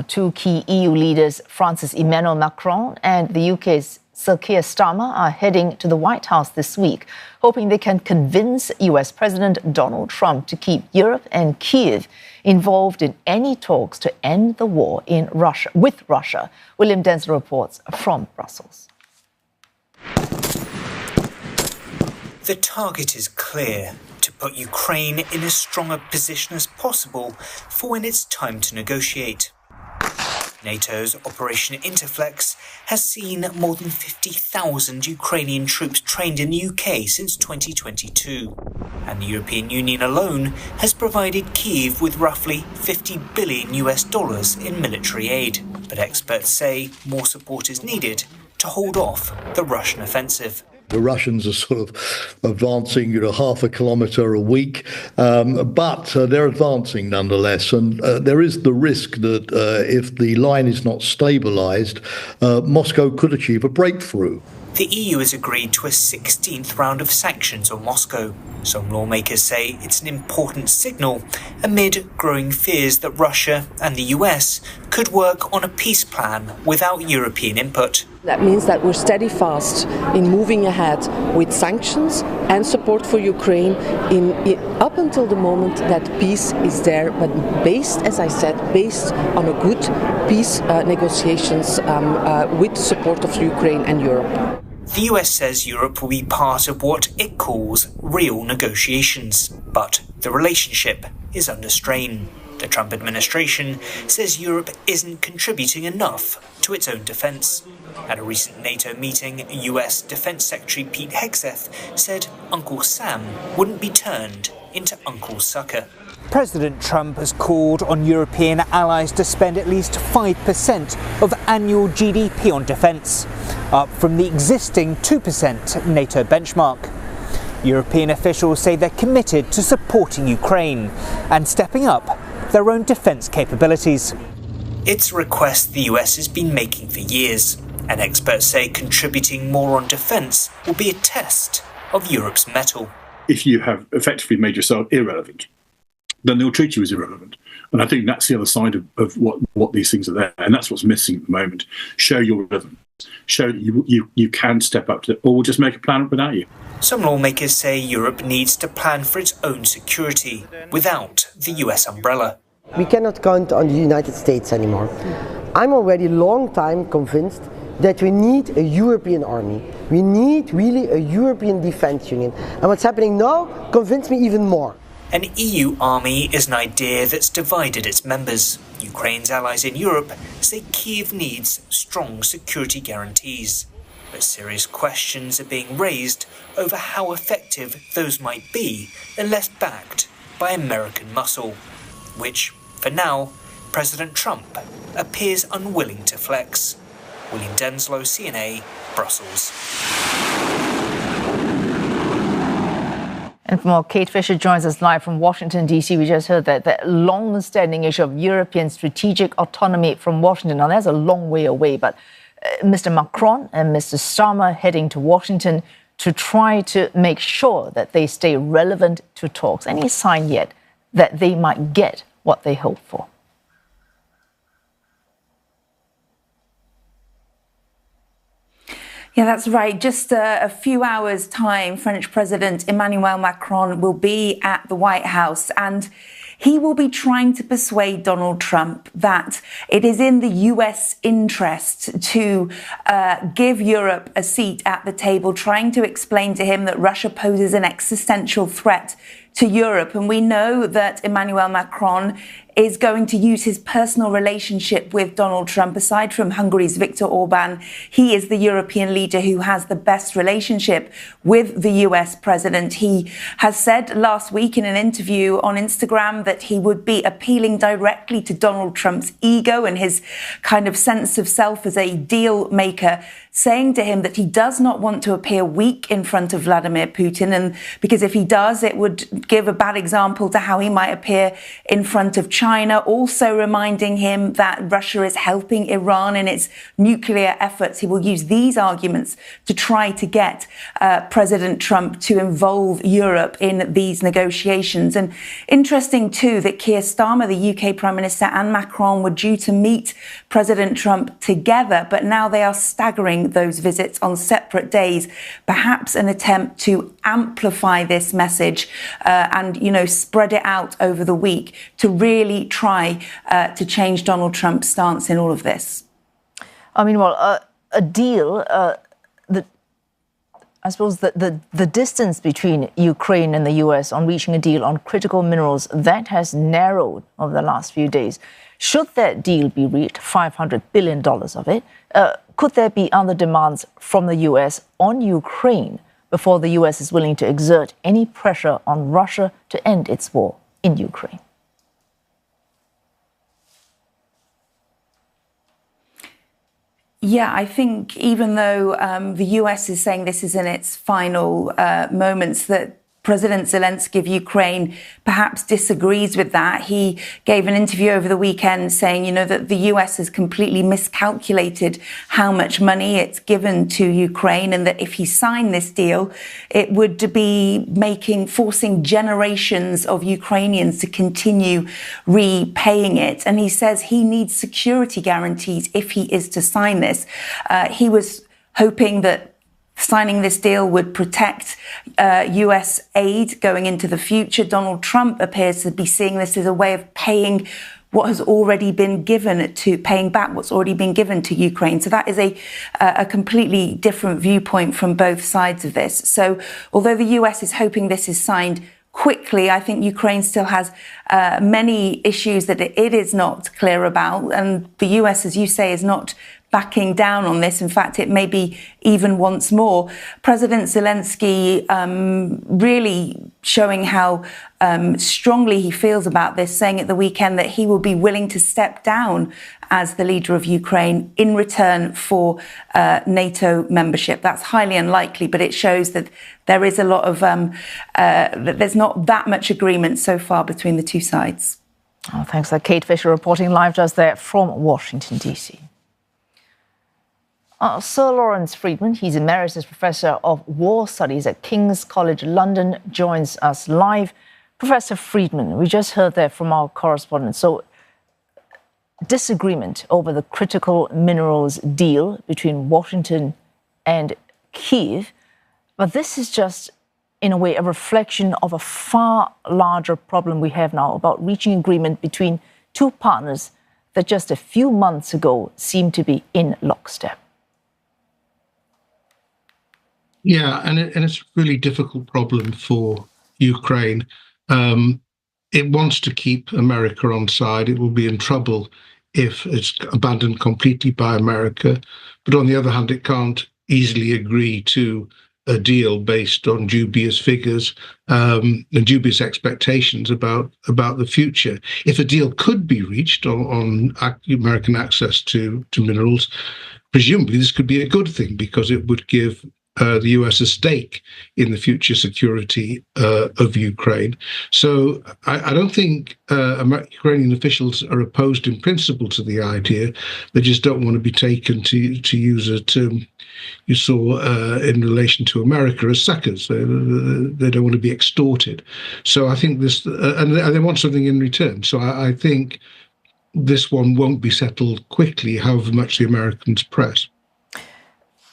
Two key EU leaders, France's Emmanuel Macron and the UK's Sir Keir Starmer, are heading to the White House this week, hoping they can convince US President Donald Trump to keep Europe and Kyiv involved in any talks to end the war with Russia. William Denzler reports from Brussels. The target is clear: to put Ukraine in as strong a position as possible for when it's time to negotiate. NATO's Operation Interflex has seen more than 50,000 Ukrainian troops trained in the UK since 2022. And the European Union alone has provided Kyiv with roughly $50 billion in military aid. But experts say more support is needed to hold off the Russian offensive. The Russians are sort of advancing, half a kilometre a week, but they're advancing nonetheless. And there is the risk that if the line is not stabilised, Moscow could achieve a breakthrough. The EU has agreed to a 16th round of sanctions on Moscow. Some lawmakers say it's an important signal amid growing fears that Russia and the US could work on a peace plan without European input. That means that we're steadfast in moving ahead with sanctions and support for Ukraine up until the moment that peace is there, but based, as I said, based on a good peace negotiations with the support of Ukraine and Europe. The US says Europe will be part of what it calls real negotiations, but the relationship is under strain. The Trump administration says Europe isn't contributing enough to its own defence. At a recent NATO meeting, US Defence Secretary Pete Hegseth said Uncle Sam wouldn't be turned into Uncle Sucker. President Trump has called on European allies to spend at least 5% of annual GDP on defence, up from the existing 2% NATO benchmark. European officials say they're committed to supporting Ukraine and stepping up their own defence capabilities. It's a request the US has been making for years, and experts say contributing more on defence will be a test of Europe's mettle. If you have effectively made yourself irrelevant, then they'll treat you as irrelevant. And I think that's the other side of what these things are there. And that's what's missing at the moment. Show your relevance. Show that you can step up to it, or we'll just make a plan without you. Some lawmakers say Europe needs to plan for its own security without the US umbrella. We cannot count on the United States anymore. I'm already a long time convinced that we need a European army. We need really a European defence union. And what's happening now convinced me even more. An EU army is an idea that's divided its members. Ukraine's allies in Europe say Kyiv needs strong security guarantees. But serious questions are being raised over how effective those might be unless backed by American muscle, which, for now, President Trump appears unwilling to flex. William Denslow, CNA, Brussels. And for more, Kate Fisher joins us live from Washington, D.C. We just heard that long-standing issue of European strategic autonomy from Washington. Now, that's a long way away, but Mr. Macron and Mr. Starmer heading to Washington to try to make sure that they stay relevant to talks. Any sign yet that they might get what they hope for? Yeah, that's right. Just a few hours' time, French President Emmanuel Macron will be at the White House, and he will be trying to persuade Donald Trump that it is in the US interest to give Europe a seat at the table, trying to explain to him that Russia poses an existential threat to Europe. And we know that Emmanuel Macron is going to use his personal relationship with Donald Trump. Aside from Hungary's Viktor Orban, he is the European leader who has the best relationship with the US president. He has said last week in an interview on Instagram that he would be appealing directly to Donald Trump's ego and his kind of sense of self as a deal maker. saying to him that he does not want to appear weak in front of Vladimir Putin, and because if he does, it would give a bad example to how he might appear in front of China. Also reminding him that Russia is helping Iran in its nuclear efforts. He will use these arguments to try to get President Trump to involve Europe in these negotiations. And interesting too that Keir Starmer, the UK Prime Minister, and Macron were due to meet President Trump together, but now they are staggering those visits on separate days, perhaps an attempt to amplify this message and, spread it out over the week to really try to change Donald Trump's stance in all of this. I mean, well, a deal, I suppose the distance between Ukraine and the US on reaching a deal on critical minerals, that has narrowed over the last few days. Should that deal be reached, $500 billion of it, could there be other demands from the US on Ukraine before the US is willing to exert any pressure on Russia to end its war in Ukraine? Yeah, I think even though the US is saying this is in its final moments, that President Zelensky of Ukraine perhaps disagrees with that. He gave an interview over the weekend saying, that the US has completely miscalculated how much money it's given to Ukraine, and that if he signed this deal, it would be forcing generations of Ukrainians to continue repaying it. And he says he needs security guarantees if he is to sign this. He was hoping that signing this deal would protect US aid going into the future. Donald Trump appears to be seeing this as a way of paying what has already been given paying back what's already been given to Ukraine. So that is a completely different viewpoint from both sides of this. So although the US is hoping this is signed quickly, I think Ukraine still has many issues that it is not clear about. And the US, as you say, is not backing down on this. In fact, it may be even once more. President Zelensky really showing how strongly he feels about this, saying at the weekend that he will be willing to step down as the leader of Ukraine in return for NATO membership. That's highly unlikely, but it shows that there is a lot of, that there's not that much agreement so far between the two sides. Oh, thanks. Kate Fisher reporting live just there from Washington, D.C. Sir Lawrence Freedman, he's Emeritus Professor of War Studies at King's College London, joins us live. Professor Freedman, we just heard that from our correspondent. So, disagreement over the critical minerals deal between Washington and Kyiv. But this is just, in a way, a reflection of a far larger problem we have now about reaching agreement between two partners that just a few months ago seemed to be in lockstep. Yeah, and it's a really difficult problem for Ukraine. It wants to keep America on side. It will be in trouble if it's abandoned completely by America. But on the other hand, it can't easily agree to a deal based on dubious figures and dubious expectations about the future. If a deal could be reached on American access to minerals, presumably this could be a good thing because it would give the US a stake in the future security of Ukraine. So I don't think Ukrainian officials are opposed in principle to the idea. They just don't want to be taken, to use a term you saw in relation to America, as suckers. They don't want to be extorted. So I think this, and they want something in return. So I think this one won't be settled quickly, however much the Americans press.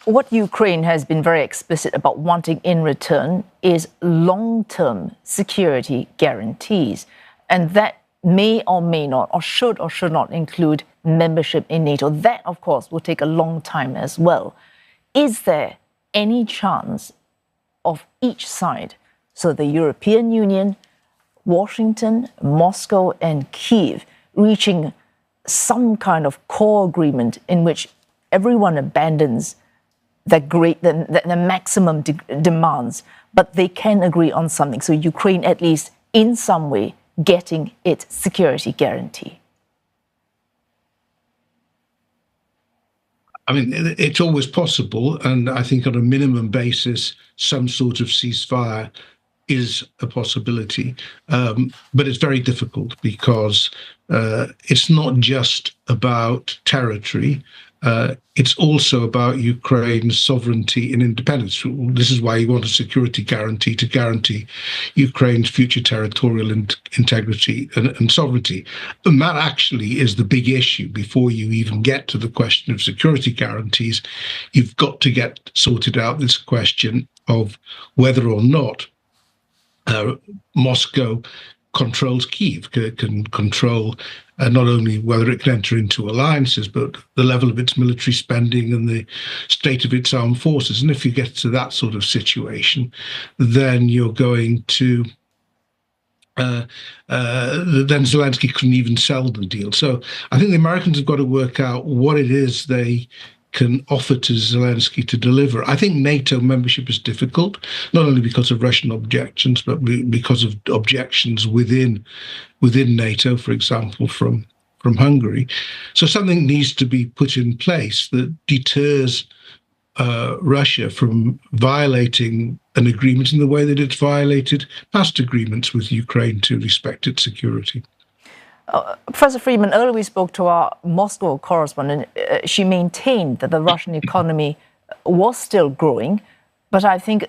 What Ukraine has been very explicit about wanting in return is long-term security guarantees. And that may or may not, or should not include membership in NATO. That, of course, will take a long time as well. Is there any chance of each side, so the European Union, Washington, Moscow, and Kyiv, reaching some kind of core agreement in which everyone abandons the maximum demands, but they can agree on something? So Ukraine, at least in some way, getting its security guarantee. I mean, it's always possible, and I think on a minimum basis, some sort of ceasefire is a possibility. But it's very difficult because it's not just about territory. It's also about Ukraine's sovereignty and independence. This is why you want a security guarantee to guarantee Ukraine's future territorial integrity and sovereignty. And that actually is the big issue. Before you even get to the question of security guarantees, you've got to get sorted out this question of whether or not Moscow controls Kyiv, can control not only whether it can enter into alliances, but the level of its military spending and the state of its armed forces. And if you get to that sort of situation, then you're going to then Zelensky couldn't even sell the deal. So I think the Americans have got to work out what it is they can offer to Zelensky to deliver. I think NATO membership is difficult, not only because of Russian objections, but because of objections within NATO, for example, from Hungary. So something needs to be put in place that deters Russia from violating an agreement in the way that it's violated past agreements with Ukraine to respect its security. Professor Freedman, earlier we spoke to our Moscow correspondent. She maintained that the Russian economy was still growing, but I think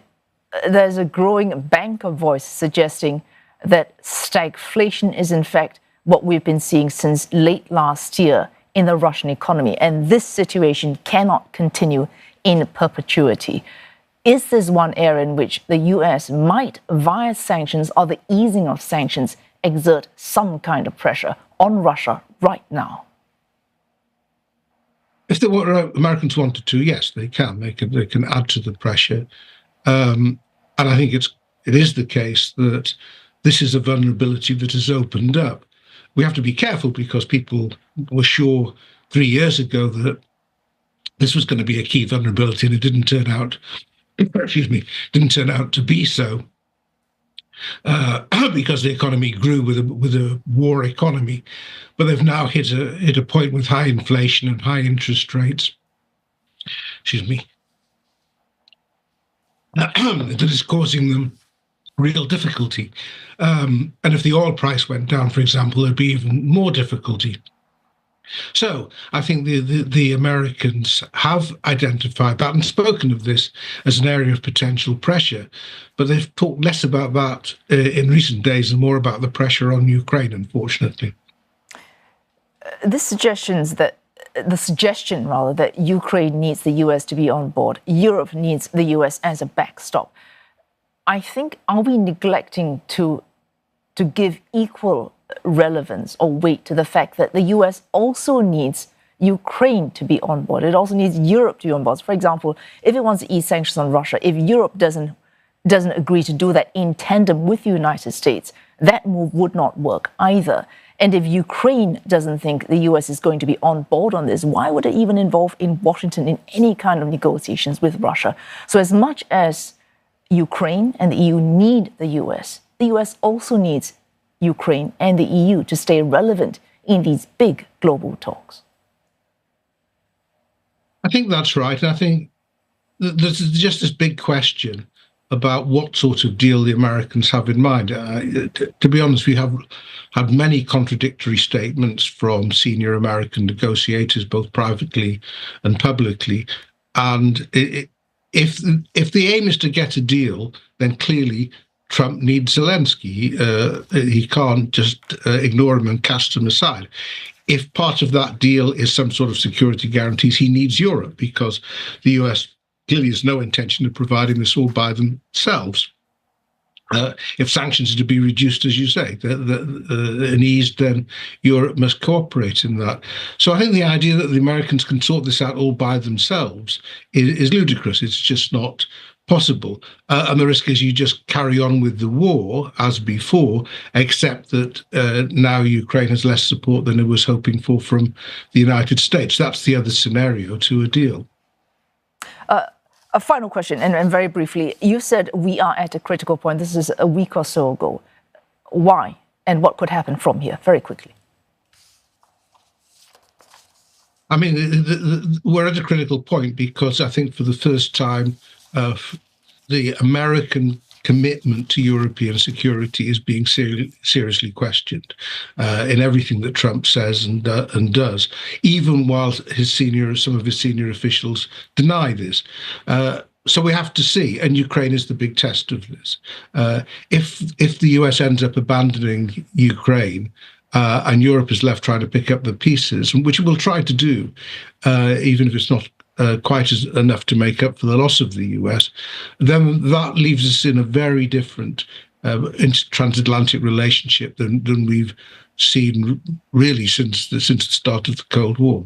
there's a growing bank of voices suggesting that stagflation is in fact what we've been seeing since late last year in the Russian economy, and this situation cannot continue in perpetuity. Is this one area in which the US might, via sanctions or the easing of sanctions, exert some kind of pressure on Russia right now? If the Americans wanted to, yes, they can. They can add to the pressure, and I think it is the case that this is a vulnerability that has opened up. We have to be careful because people were sure 3 years ago that this was going to be a key vulnerability, and it didn't turn out. Didn't turn out to be so. Because the economy grew with a war economy, but they've now hit a point with high inflation and high interest rates. That is causing them real difficulty. And if the oil price went down, for example, there'd be even more difficulty. So I think the Americans have identified that and spoken of this as an area of potential pressure, but they've talked less about that in recent days and more about the pressure on Ukraine, unfortunately. The suggestion that Ukraine needs the US to be on board, Europe needs the US as a backstop. I think, are we neglecting to give equal relevance or weight to the fact that the US also needs Ukraine to be on board? It also needs Europe to be on board. For example, if it wants to ease sanctions on Russia, if Europe doesn't agree to do that in tandem with the United States, that move would not work either. And if Ukraine doesn't think the US is going to be on board on this, why would it even involve in Washington in any kind of negotiations with Russia? So as much as Ukraine and the EU need the US also needs Ukraine and the EU to stay relevant in these big global talks. I think that's right. I think there's just this big question about what sort of deal the Americans have in mind. To be honest, we have had many contradictory statements from senior American negotiators, both privately and publicly. And if the aim is to get a deal, then clearly Trump needs Zelensky. He can't just ignore him and cast him aside. If part of that deal is some sort of security guarantees, he needs Europe because the US clearly has no intention of providing this all by themselves. If sanctions are to be reduced, as you say, and eased, then Europe must cooperate in that. So I think the idea that the Americans can sort this out all by themselves is ludicrous. It's just not possible. And the risk is you just carry on with the war as before, except that now Ukraine has less support than it was hoping for from the United States. That's the other scenario to a deal. A final question, and very briefly, you said we are at a critical point. This is a week or so ago. Why? And what could happen from here? Very quickly. I mean, we're at a critical point because I think for the first time, the American commitment to European security is being seriously questioned in everything that Trump says and does, even while some of his senior officials deny this. So we have to see, and Ukraine is the big test of this. If the US ends up abandoning Ukraine, and Europe is left trying to pick up the pieces, which it will try to do, even if it's not quite enough to make up for the loss of the US, then that leaves us in a very different transatlantic relationship than we've seen really since the start of the Cold War.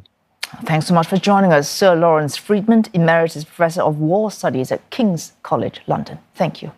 Thanks so much for joining us, Sir Lawrence Freedman, Emeritus Professor of War Studies at King's College London. Thank you.